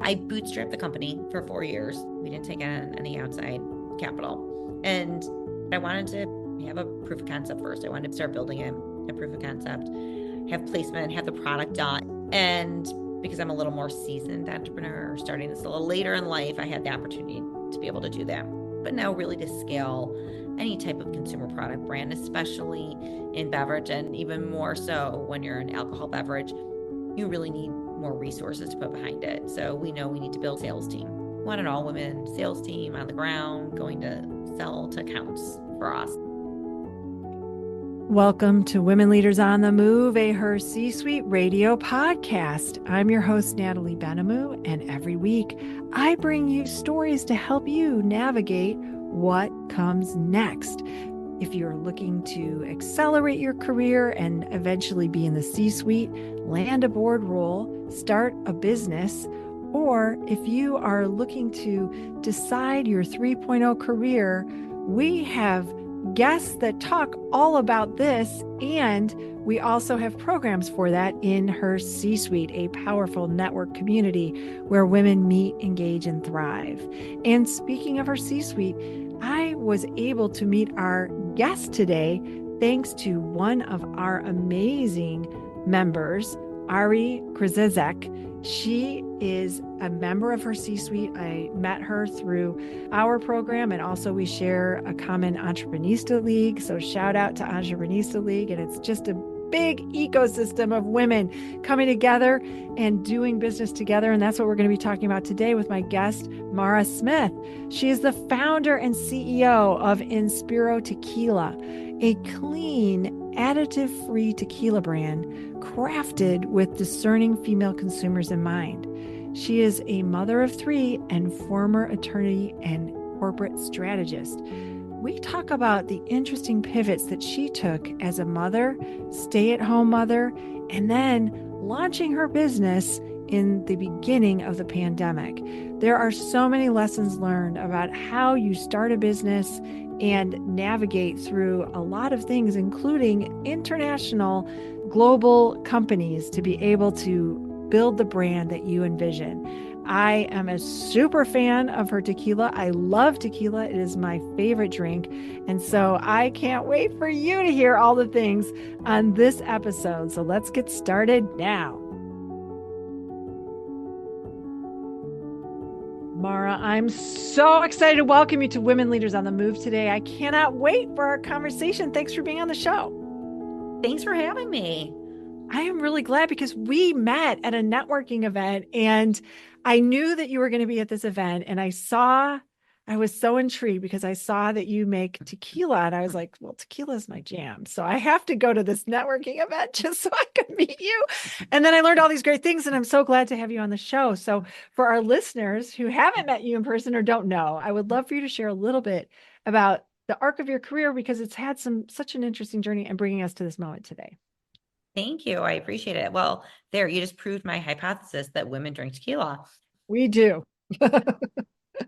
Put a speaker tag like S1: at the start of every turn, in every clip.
S1: I bootstrapped the company for 4 years. We didn't take on any outside capital. And I wanted to have a proof of concept first. I wanted to start building a proof of concept, have placement, have the product done. And because I'm a little more seasoned entrepreneur, starting this a little later in life, I had the opportunity to be able to do that. But now really to scale any type of consumer product brand, especially in beverage, and even more so when you're an alcohol beverage, you really need more resources to put behind it. So we know we need to build a sales team. We want an all-women sales team on the ground going to sell to accounts for us.
S2: Welcome to Women Leaders on the Move, a Her C-Suite radio podcast. I'm your host, Natalie Benamou, and every week I bring you stories to help you navigate what comes next. If you're looking to accelerate your career and eventually be in the C-Suite, land a board role, start a business, or if you are looking to decide your 3.0 career, we have guests that talk all about this, and we also have programs for that in Her C-Suite, a powerful network community where women meet, engage, and thrive. And speaking of Her C-Suite, I was able to meet our guest today thanks to one of our amazing members, Ari Krizizek. She is a member of Her C-Suite. I met her through our program, and also we share a common Entreprenista League. So shout out to Entreprenista League. And it's just a big ecosystem of women coming together and doing business together. And that's what we're going to be talking about today with my guest, Mara Smith. She is the founder and CEO of Inspiro Tequila, a clean, additive-free tequila brand crafted with discerning female consumers in mind. She is a mother of three and former attorney and corporate strategist. We talk about the interesting pivots that she took as a mother, stay-at-home mother, and then launching her business in the beginning of the pandemic. There are so many lessons learned about how you start a business and navigate through a lot of things, including international, global companies, to be able to build the brand that you envision. I am a super fan of her tequila. I love tequila. It is my favorite drink. And so I can't wait for you to hear all the things on this episode. So let's get started now. Mara, I'm so excited to welcome you to Women Leaders on the Move today. I cannot wait for our conversation. Thanks for being on the show.
S1: Thanks for having me.
S2: I am really glad because we met at a networking event, and I knew that you were going to be at this event, and I was so intrigued because I saw that you make tequila, and I was like, well, tequila is my jam. So I have to go to this networking event just so I can meet you. And then I learned all these great things, and I'm so glad to have you on the show. So for our listeners who haven't met you in person or don't know, I would love for you to share a little bit about the arc of your career, because it's had such an interesting journey and bringing us to this moment today.
S1: Thank you. I appreciate it. Well, there, you just proved my hypothesis that women drink tequila.
S2: We do.
S1: Took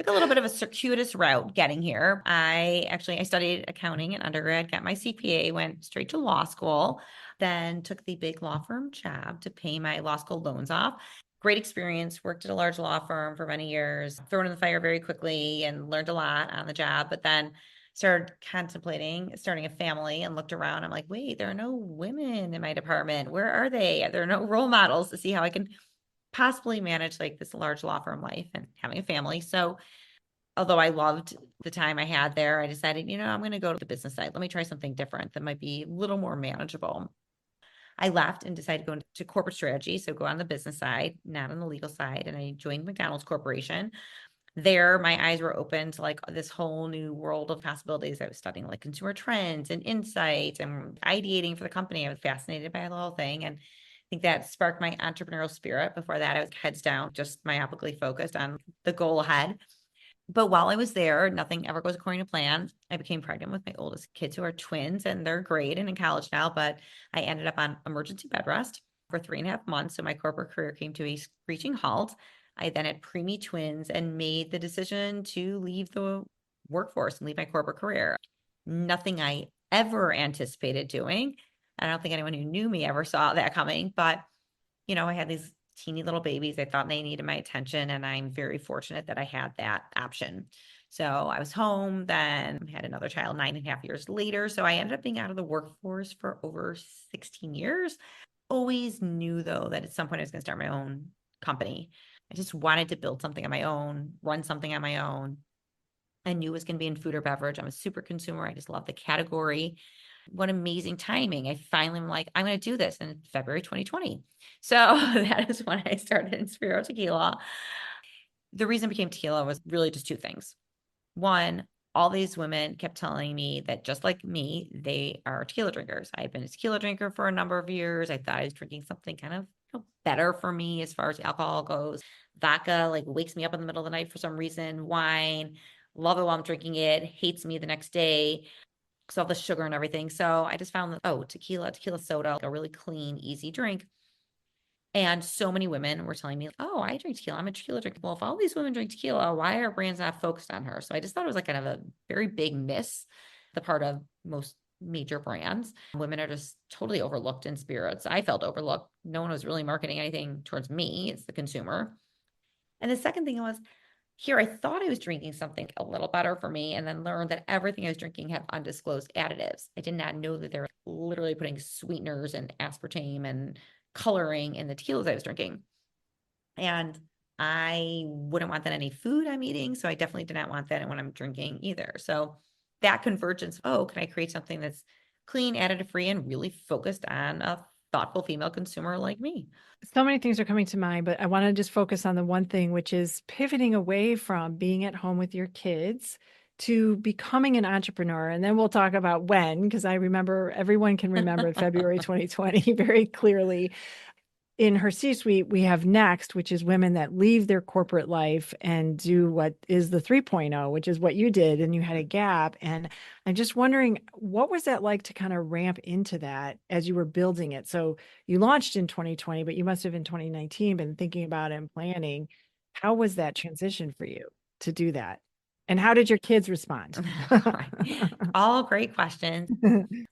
S1: a little bit of a circuitous route getting here. I studied accounting in undergrad, got my CPA, went straight to law school, then took the big law firm job to pay my law school loans off. Great experience, worked at a large law firm for many years, thrown in the fire very quickly and learned a lot on the job, but then started contemplating starting a family and looked around. I'm like, wait, there are no women in my department. Where are they? There are no role models to see how I can possibly manage like this large law firm life and having a family. So although I loved the time I had there, I decided, I'm going to go to the business side. Let me try something different that might be a little more manageable. I left and decided to go into corporate strategy. So go on the business side, not on the legal side. And I joined McDonald's Corporation. There, my eyes were open to like this whole new world of possibilities. I was studying like consumer trends and insights and ideating for the company. I was fascinated by the whole thing. And I think that sparked my entrepreneurial spirit. Before that, I was heads down, just myopically focused on the goal ahead. But while I was there, nothing ever goes according to plan. I became pregnant with my oldest kids, who are twins, and they're great and in college now. But I ended up on emergency bed rest for 3.5 months. So my corporate career came to a screeching halt. I then had preemie twins and made the decision to leave the workforce and leave my corporate career. Nothing I ever anticipated doing. I don't think anyone who knew me ever saw that coming, but I had these teeny little babies. I thought they needed my attention, and I'm very fortunate that I had that option. So I was home, then had another child 9.5 years later. So I ended up being out of the workforce for over 16 years. Always knew though that at some point I was going to start my own company. I just wanted to build something on my own, run something on my own. I knew it was going to be in food or beverage. I'm a super consumer. I just love the category. What amazing timing. I finally am like, I'm going to do this in February 2020. So that is when I started Inspiro Tequila. The reason it became tequila was really just two things. One, all these women kept telling me that just like me, they are tequila drinkers. I've been a tequila drinker for a number of years. I thought I was drinking something kind of better for me as far as alcohol goes. Vodka like wakes me up in the middle of the night for some reason. Wine, love it while I'm drinking it, hates me the next day because all the sugar and everything. So I just found that, tequila soda, like a really clean, easy drink. And so many women were telling me, oh, I drink tequila. I'm a tequila drinker. Well, if all these women drink tequila, why are brands not focused on her? So I just thought it was like kind of a very big miss, the part of most major brands. Women are just totally overlooked in spirits. I felt overlooked. No one was really marketing anything towards me. It's the consumer. And the second thing was, here, I thought I was drinking something a little better for me, and then learned that everything I was drinking had undisclosed additives. I did not know that they were literally putting sweeteners and aspartame and coloring in the tequilas I was drinking. And I wouldn't want that in any food I'm eating. So I definitely did not want that when I'm drinking either. So that convergence, can I create something that's clean, additive free, and really focused on a thoughtful female consumer like me?
S2: So many things are coming to mind, but I want to just focus on the one thing, which is pivoting away from being at home with your kids to becoming an entrepreneur. And then we'll talk about when, because I remember everyone can remember February 2020 very clearly. In her C-suite, we have next, which is women that leave their corporate life and do what is the 3.0, which is what you did, and you had a gap. And I'm just wondering, what was that like to kind of ramp into that as you were building it? So you launched in 2020, but you must have in 2019 been thinking about it and planning. How was that transition for you to do that? And how did your kids respond?
S1: Right. All great questions.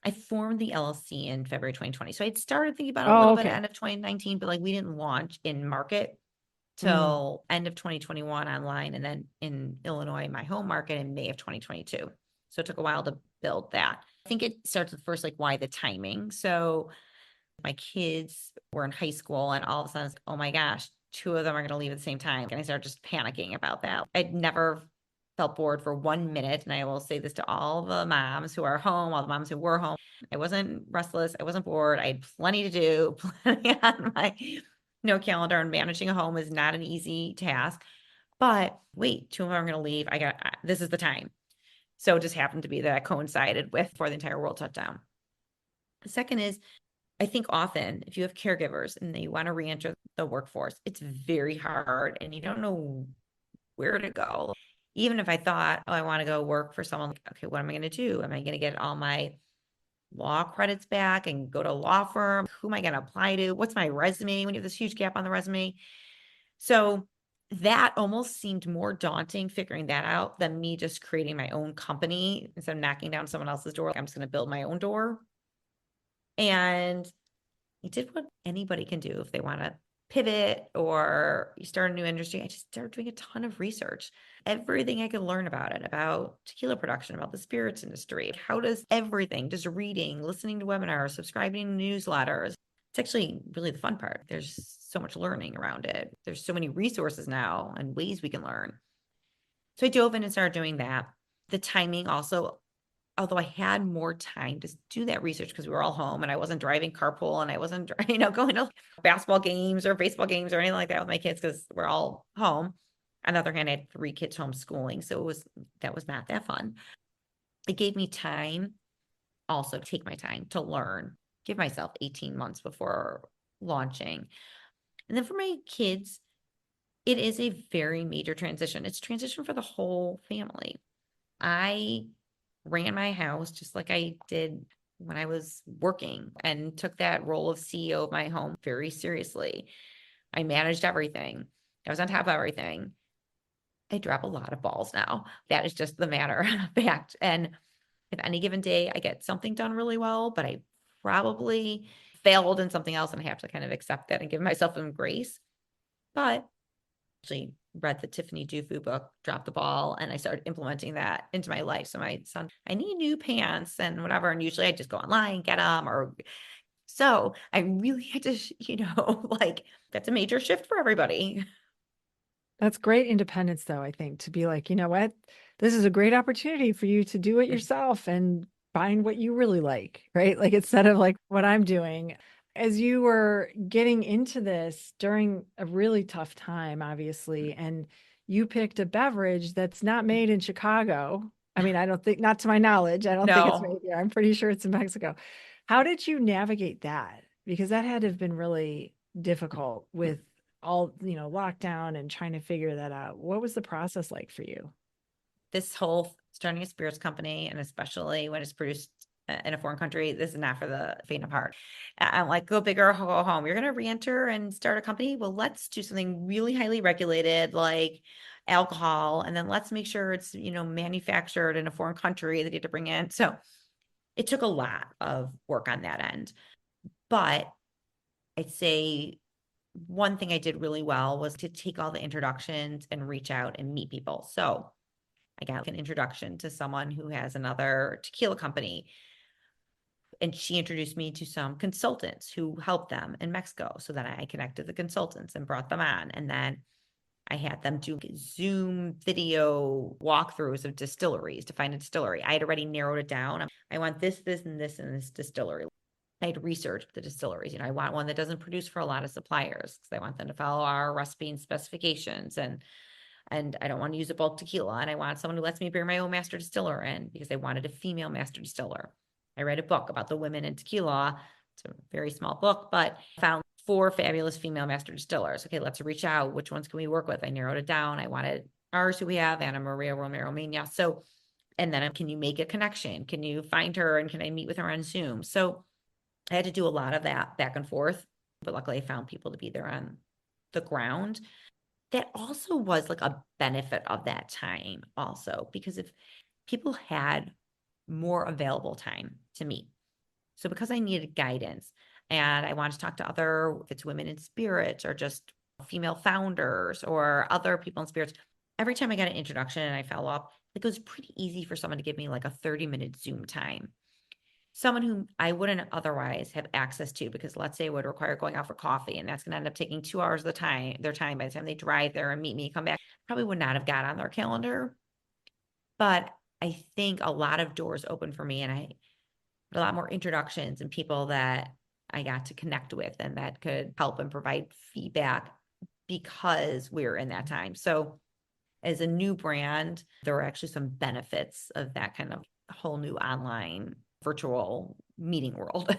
S1: I formed the LLC in February 2020. So I'd started thinking about it a
S2: Oh,
S1: little bit
S2: okay.
S1: end of 2019, but like we didn't launch in market
S2: Mm.
S1: till end of 2021 online, and then in Illinois, my home market, in May of 2022. So it took a while to build that. I think it starts with first, like, why the timing. So my kids were in high school, and all of a sudden, oh my gosh, two of them are going to leave at the same time. And I started just panicking about that. I'd never felt bored for 1 minute. And I will say this to all the moms who are home, all the moms who were home. I wasn't restless. I wasn't bored. I had plenty to do, plenty on my calendar, and managing a home is not an easy task. But wait, two of them are going to leave. This is the time. So it just happened to be that I coincided with before the entire world shut down. The second is, I think often if you have caregivers and they want to reenter the workforce, it's very hard and you don't know where to go. Even if I thought, I want to go work for someone, okay, what am I going to do? Am I going to get all my law credits back and go to a law firm? Who am I going to apply to? What's my resume when you have this huge gap on the resume? So that almost seemed more daunting figuring that out than me just creating my own company instead of knocking down someone else's door. I'm just going to build my own door. And I did what anybody can do if they want to pivot or you start a new industry. I just started doing a ton of research, everything I could learn about it, about tequila production, about the spirits industry. How does everything, just reading, listening to webinars, subscribing to newsletters. It's actually really the fun part. There's so much learning around it. There's so many resources now and ways we can learn. So I dove in and started doing that. The timing also, although I had more time to do that research because we were all home and I wasn't driving carpool and I wasn't, going to basketball games or baseball games or anything like that with my kids because we're all home. On the other hand, I had 3 kids homeschooling. So that was not that fun. It gave me time also to take my time to learn, give myself 18 months before launching. And then for my kids, it is a very major transition. It's transition for the whole family. I ran my house just like I did when I was working and took that role of CEO of my home very seriously. I managed everything. I was on top of everything. I drop a lot of balls now. That is just the matter of fact. And if any given day I get something done really well, but I probably failed in something else and I have to kind of accept that and give myself some grace. But actually read the Tiffany Dufu book, dropped the ball, and I started implementing that into my life. So my son, I need new pants and whatever. And usually I just go online, get them, or so I really had to, like that's a major shift for everybody.
S2: That's great independence, though, I think, to be like, you know what? This is a great opportunity for you to do it yourself and find what you really like, right? Like instead of like what I'm doing. As you were getting into this during a really tough time, obviously, and you picked a beverage that's not made in Chicago. I mean, I don't think, not to my knowledge, I don't think it's
S1: No,
S2: made here. I'm pretty sure it's in Mexico. How did you navigate that? Because that had to have been really difficult with all, lockdown and trying to figure that out. What was the process like for you?
S1: this whole starting a spirits company, and especially when it's produced in a foreign country, this is not for the faint of heart. I'm like, go big or go home. You're going to re-enter and start a company. Well, let's do something really highly regulated, like alcohol, and then let's make sure it's manufactured in a foreign country that you have to bring in. So it took a lot of work on that end. But I'd say one thing I did really well was to take all the introductions and reach out and meet people. So I got an introduction to someone who has another tequila company, and she introduced me to some consultants who helped them in Mexico. So then I connected the consultants and brought them on. And then I had them do Zoom video walkthroughs of distilleries to find a distillery. I had already narrowed it down. I want this, this, and this, and this distillery. I had researched the distilleries. I want one that doesn't produce for a lot of suppliers because I want them to follow our recipe and specifications. And I don't want to use a bulk tequila. And I want someone who lets me bring my own master distiller in because I wanted a female master distiller. I read a book about the women in tequila. It's a very small book, but found 4 fabulous female master distillers. Okay, let's reach out. Which ones can we work with? I narrowed it down. I wanted ours who we have, Anna Maria Romero Mena. So, and then can you make a connection? Can you find her and can I meet with her on Zoom? So I had to do a lot of that back and forth, but luckily I found people to be there on the ground. That also was like a benefit of that time also, because if people had more available time to meet. So because I needed guidance and I wanted to talk to other, if it's women in spirits or just female founders or other people in spirits, every time I got an introduction and I follow up, it was pretty easy for someone to give me like a 30-minute Zoom time. Someone who I wouldn't otherwise have access to, because let's say it would require going out for coffee and that's going to end up taking 2 hours of their time by the time they drive there and meet me, come back, probably would not have got on their calendar. But I think a lot of doors open for me and I had a lot more introductions and people that I got to connect with and that could help and provide feedback because we're in that time. So as a new brand, there were actually some benefits of that kind of whole new online virtual meeting world.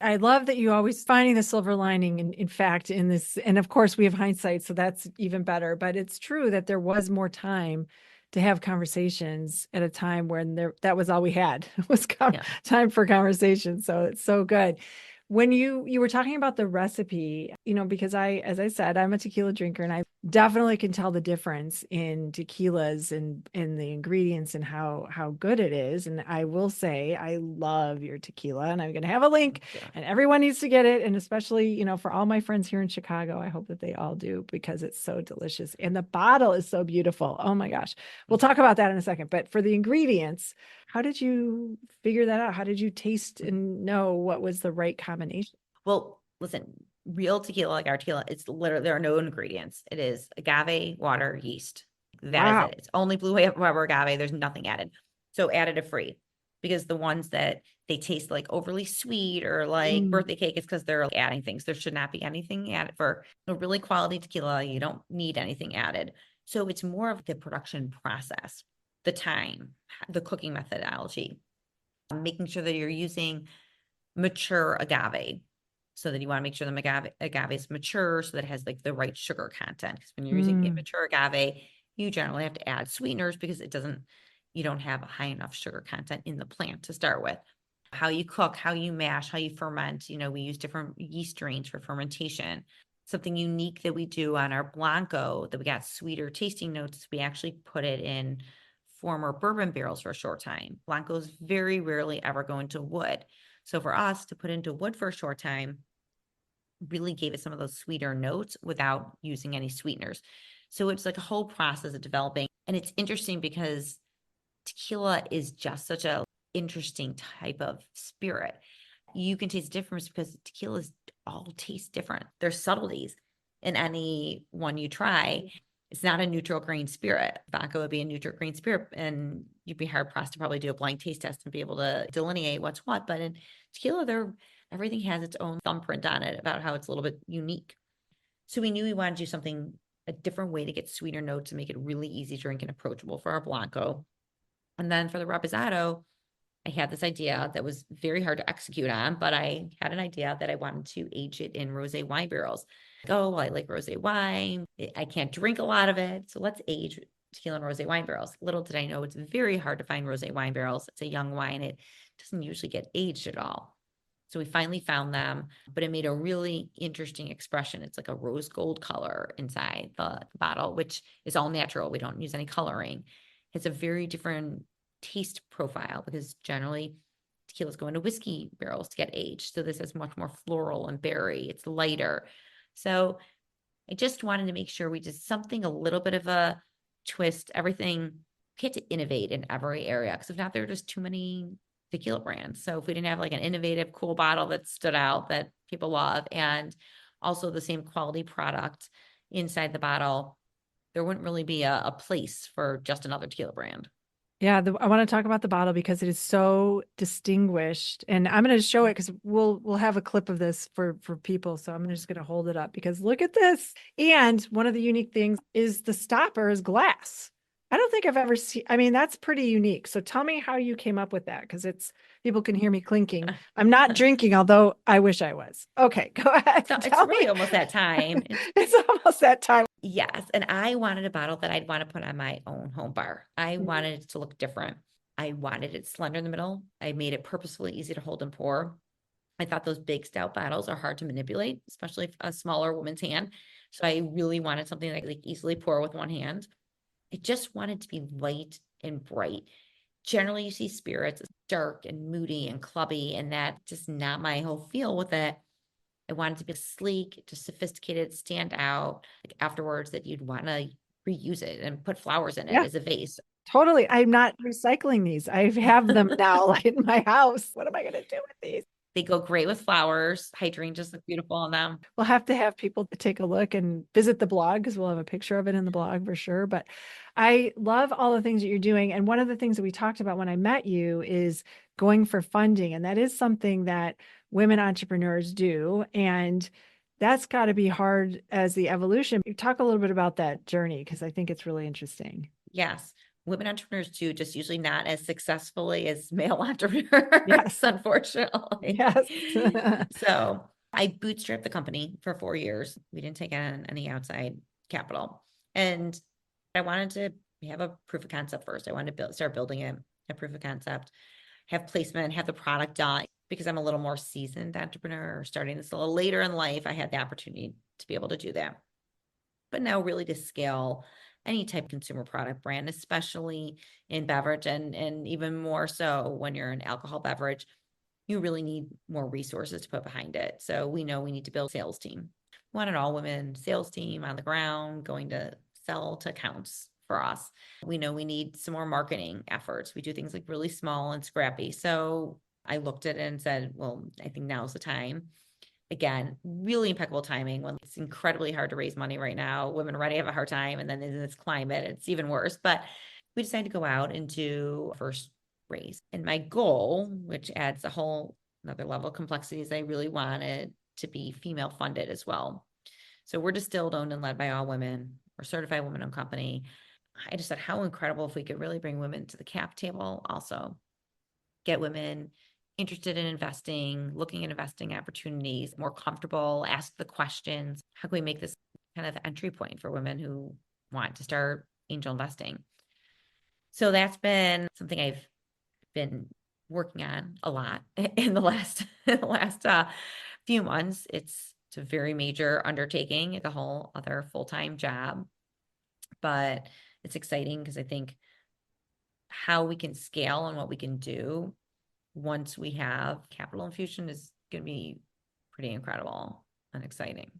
S2: I love that you always finding the silver lining in fact in this, and of course we have hindsight, so that's even better, but it's true that there was more time to have conversations at a time when that was all we had was
S1: Yeah.
S2: time for conversation. So it's so good. When you were talking about the recipe, because as I said, I'm a tequila drinker and I definitely can tell the difference in tequilas and in the ingredients and how good it is. And I will say I love your tequila and I'm going to have a link
S1: Yeah.
S2: and everyone needs to get it. And especially, for all my friends here in Chicago, I hope that they all do because it's so delicious. And the bottle is so beautiful. Oh my gosh. We'll talk about that in a second. But for the ingredients, how did you figure that out? How did you taste and know what was the right combination?
S1: Well, listen, real tequila, like our tequila, it's literally, there are no ingredients. It is agave, water, yeast. That is
S2: Wow.
S1: it. It's only blue rubber agave. There's nothing added. So additive free, because the ones that they taste like overly sweet or like
S2: Mm.
S1: birthday cake is because they're adding things. There should not be anything added for a really quality tequila. You don't need anything added. So it's more of the production process, the time, the cooking methodology, making sure that you're using mature agave, so that you want to make sure the agave is mature so that it has like the right sugar content. Because when you're using
S2: Mm.
S1: immature agave, you generally have to add sweeteners because you don't have a high enough sugar content in the plant to start with. How you cook, how you mash, how you ferment. We use different yeast strains for fermentation. Something unique that we do on our Blanco that we got sweeter tasting notes, we actually put it in former bourbon barrels for a short time. Blancos very rarely ever go into wood. So for us to put into wood for a short time, really gave it some of those sweeter notes without using any sweeteners. So it's like a whole process of developing. And it's interesting because tequila is just such a interesting type of spirit. You can taste the difference because tequilas all taste different. There's subtleties in any one you try. It's not a neutral green spirit. Vodka would be a neutral green spirit, and you'd be hard pressed to probably do a blind taste test and be able to delineate what's what. But in tequila, everything has its own thumbprint on it about how it's a little bit unique. So we knew we wanted to do something, a different way to get sweeter notes and make it really easy to drink and approachable for our Blanco. And then for the Reposado, I had this idea that was very hard to execute on, but I had an idea that I wanted to age it in rosé wine barrels. Oh, I like rosé wine. I can't drink a lot of it. So let's age tequila in rosé wine barrels. Little did I know it's very hard to find rosé wine barrels. It's a young wine. It doesn't usually get aged at all. So we finally found them, but it made a really interesting expression. It's like a rose gold color inside the bottle, which is all natural. We don't use any coloring. It's a very different taste profile because generally tequilas go into whiskey barrels to get aged. So this is much more floral and berry. It's lighter. So I just wanted to make sure we did something a little bit of a twist, everything. We had to innovate in every area because if not, there are just too many tequila brands. So if we didn't have like an innovative, cool bottle that stood out that people love and also the same quality product inside the bottle, there wouldn't really be a place for just another tequila brand.
S2: Yeah, I want to talk about the bottle because it is so distinguished, and I'm going to show it because we'll have a clip of this for people. So I'm just going to hold it up because look at this. And one of the unique things is the stopper is glass. I don't think I've ever seen. I mean, that's pretty unique. So tell me how you came up with that because it's people can hear me clinking. I'm not drinking, although I wish I was. Okay, go ahead.
S1: So it's
S2: Tell
S1: really
S2: me.
S1: almost that time.
S2: It's almost that time.
S1: Yes. And I wanted a bottle that I'd want to put on my own home bar. I wanted it to look different. I wanted it slender in the middle. I made it purposefully easy to hold and pour. I thought those big stout bottles are hard to manipulate, especially a smaller woman's hand. So I really wanted something that I could like easily pour with one hand. I just wanted to be light and bright. Generally, you see spirits as dark and moody and clubby, and that's just not my whole feel with it. I wanted to be sleek, just sophisticated, stand out. Like afterwards, that you'd want to reuse it and put flowers in it
S2: Yeah.
S1: as a vase.
S2: Totally. I'm not recycling these. I have them now like in my house. What am I going to do with these?
S1: They go great with flowers. Hydrangeas look beautiful on them.
S2: We'll have to have people take a look and visit the blog because we'll have a picture of it in the blog for sure. But I love all the things that you're doing. And one of the things that we talked about when I met you is going for funding. And that is something that women entrepreneurs do. And that's got to be hard as the evolution. You talk a little bit about that journey because I think it's really interesting.
S1: Yes. Women entrepreneurs do, just usually not as successfully as male entrepreneurs,
S2: Yes.
S1: unfortunately.
S2: Yes.
S1: So I bootstrapped the company for 4 years. We didn't take on any outside capital. And I wanted to have a proof of concept first. I wanted to start building it, a proof of concept, have placement, have the product done. Because I'm a little more seasoned entrepreneur, starting this a little later in life, I had the opportunity to be able to do that. But now really to scale any type of consumer product brand, especially in beverage and even more so when you're an alcohol beverage, you really need more resources to put behind it. So we know we need to build a sales team. We want an all women sales team on the ground going to sell to accounts for us. We know we need some more marketing efforts. We do things like really small and scrappy. So I looked at it and said, well, I think now's the time. Again, really impeccable timing when it's incredibly hard to raise money right now. Women already have a hard time. And then in this climate, it's even worse. But we decided to go out and do first raise. And my goal, which adds a whole another level of complexity, is I really wanted to be female funded as well. So we're distilled, owned, and led by all women. We're a certified women-owned company. I just thought how incredible if we could really bring women to the cap table also. Get women interested in investing, looking at investing opportunities, more comfortable, ask the questions. How can we make this kind of entry point for women who want to start angel investing? So that's been something I've been working on a lot in the last few months. It's a very major undertaking. It's a whole other full-time job, but it's exciting because I think how we can scale and what we can do once we have capital infusion is going to be pretty incredible. and exciting.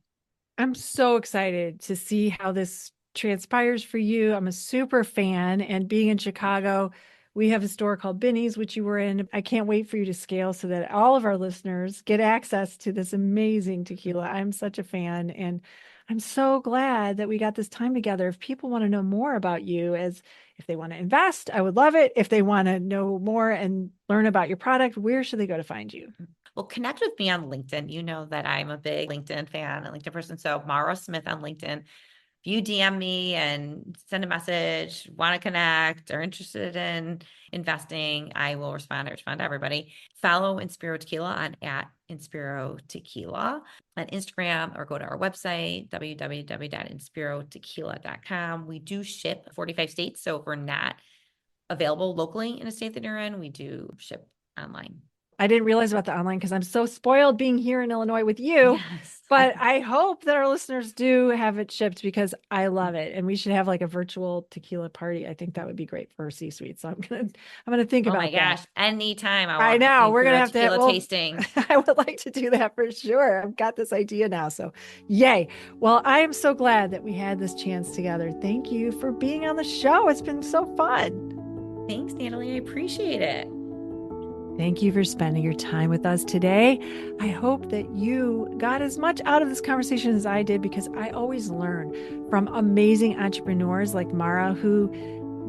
S2: I'm so excited to see how this transpires for you. I'm a super fan, and being in Chicago, we have a store called Binny's, which you were in. I can't wait for you to scale so that all of our listeners get access to this amazing tequila. I'm such a fan, and I'm so glad that we got this time together. If people want to know more about you, as if they want to invest, I would love it. If they want to know more and learn about your product, where should they go to find you?
S1: Well, connect with me on LinkedIn. You know that I'm a big LinkedIn fan and LinkedIn person. So Mara Smith on LinkedIn. If you DM me and send a message, want to connect or interested in investing, I will respond. I respond to everybody. Follow Inspiro Tequila on at Inspiro Tequila on Instagram, or go to our website, www.inspirotequila.com. We do ship 45 states. So if we're not available locally in a state that you're in, we do ship online.
S2: I didn't realize about the online because I'm so spoiled being here in Illinois with you.
S1: Yes.
S2: But I hope that our listeners do have it shipped because I love it. And we should have like a virtual tequila party. I think that would be great for C-suite. So I'm gonna think
S1: Oh my
S2: about that.
S1: gosh. Anytime I
S2: I
S1: want
S2: know
S1: you
S2: we're
S1: to do
S2: gonna
S1: a
S2: have to
S1: tequila
S2: well,
S1: tasting.
S2: I would like to do that for sure. I've got this idea now. So yay. Well, I am so glad that we had this chance together. Thank you for being on the show. It's been so fun.
S1: Thanks, Natalie. I appreciate it.
S2: Thank you for spending your time with us today. I hope that you got as much out of this conversation as I did, because I always learn from amazing entrepreneurs like Mara, who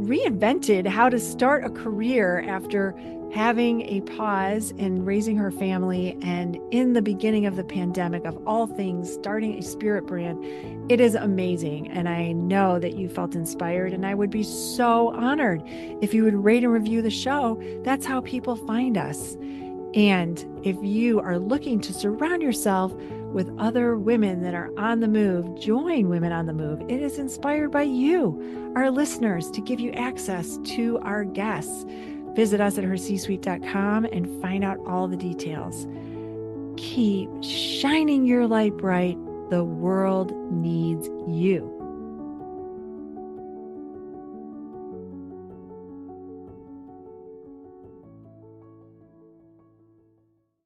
S2: reinvented how to start a career after having a pause and raising her family. And in the beginning of the pandemic, of all things, starting a spirit brand. It is amazing. And I know that you felt inspired, and I would be so honored if you would rate and review the show. That's how people find us. And if you are looking to surround yourself with other women that are on the move, join Women on the Move. It is inspired by you, our listeners, to give you access to our guests. Visit us at hercsuite.com and find out all the details. Keep shining your light bright. The world needs you.